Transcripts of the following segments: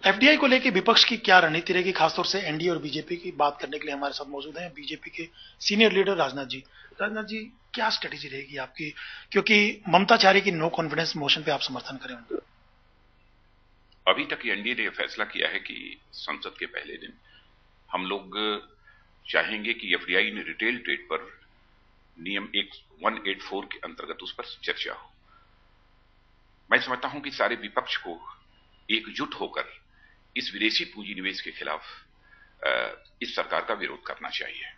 FDI को लेकर विपक्ष की क्या रणनीति रहेगी, खासतौर से एनडीए और बीजेपी की बात करने के लिए हमारे साथ मौजूद हैं बीजेपी के सीनियर लीडर राजनाथ जी। राजनाथ जी, क्या स्ट्रेटेजी रहेगी आपकी, क्योंकि ममता चाह रही कि नो कॉन्फिडेंस मोशन पे आप समर्थन करें उनका। अभी तक एनडीए ने फैसला किया है कि संसद के पहले दिन हम लोग चाहेंगे कि एफडीआई ने रिटेल ट्रेड पर नियम 184 के अंतर्गत उस पर चर्चा हो। मैं समझता हूं कि सारे विपक्ष को एकजुट होकर इस विदेशी पूंजी निवेश के खिलाफ इस सरकार का विरोध करना चाहिए।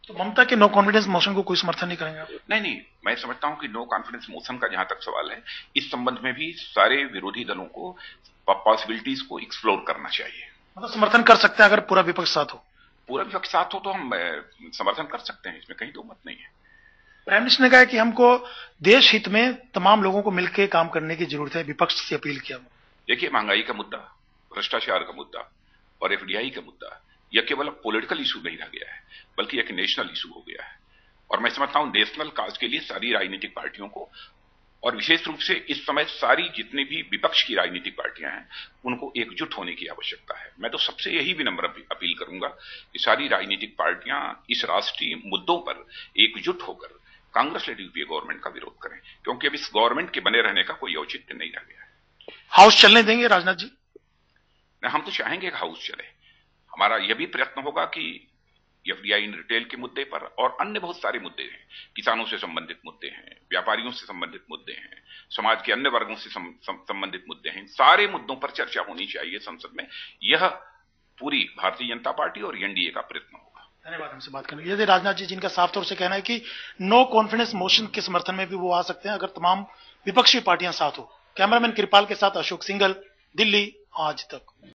तो ममता के नो कॉन्फिडेंस मोशन को कोई समर्थन नहीं करेंगे आप? नहीं, मैं समझता हूं कि नो कॉन्फिडेंस मोशन का जहां तक सवाल है, इस संबंध में भी सारे विरोधी दलों को पॉसिबिलिटीज को एक्सप्लोर करना चाहिए। मतलब समर्थन कर सकते हैं अगर पूरा विपक्ष साथ हो? पूरा विपक्ष साथ हो तो हम समर्थन कर सकते हैं, इसमें कहीं दो मत नहीं है। प्राइम मिनिस्टर ने कहा कि हमको देश हित में तमाम लोगों को मिलकर काम करने की जरूरत है, विपक्ष से अपील किया। देखिए, महंगाई का मुद्दा, भ्रष्टाचार का मुद्दा और एफडीआई का मुद्दा, यह केवल पॉलिटिकल इशू नहीं रह गया है, बल्कि एक नेशनल इशू हो गया है। और मैं समझता हूं नेशनल काज के लिए सारी राजनीतिक पार्टियों को, और विशेष रूप से इस समय सारी जितनी भी विपक्ष की राजनीतिक पार्टियां हैं, उनको एकजुट होने की आवश्यकता है। मैं तो सबसे यही विनम्र अपील करूंगा कि सारी राजनीतिक पार्टियां इस राष्ट्रीय मुद्दों पर एकजुट होकर कांग्रेस लेड यूपीए गवर्नमेंट का विरोध करें, क्योंकि अब इस गवर्नमेंट के बने रहने का कोई औचित्य नहीं रह गया है। हाउस चलने देंगे राजनाथ जी? हम तो चाहेंगे कि हाउस चले। हमारा यह भी प्रयत्न होगा कि एफडीआई रिटेल के मुद्दे पर और अन्य बहुत सारे मुद्दे हैं, किसानों से संबंधित मुद्दे हैं, व्यापारियों से संबंधित मुद्दे हैं, समाज के अन्य वर्गों से संबंधित मुद्दे हैं, सारे मुद्दों पर चर्चा होनी चाहिए संसद में। यह पूरी भारतीय जनता पार्टी और एनडीए का प्रयत्न होगा। धन्यवाद हमसे बात करने के लिए। राजनाथ जी, जिनका साफ तौर से कहना है कि नो कॉन्फिडेंस मोशन के समर्थन में भी वो आ सकते हैं अगर तमाम विपक्षी पार्टियां साथ हो। कैमरामैन कृपाल के साथ अशोक सिंघल, दिल्ली आज तक।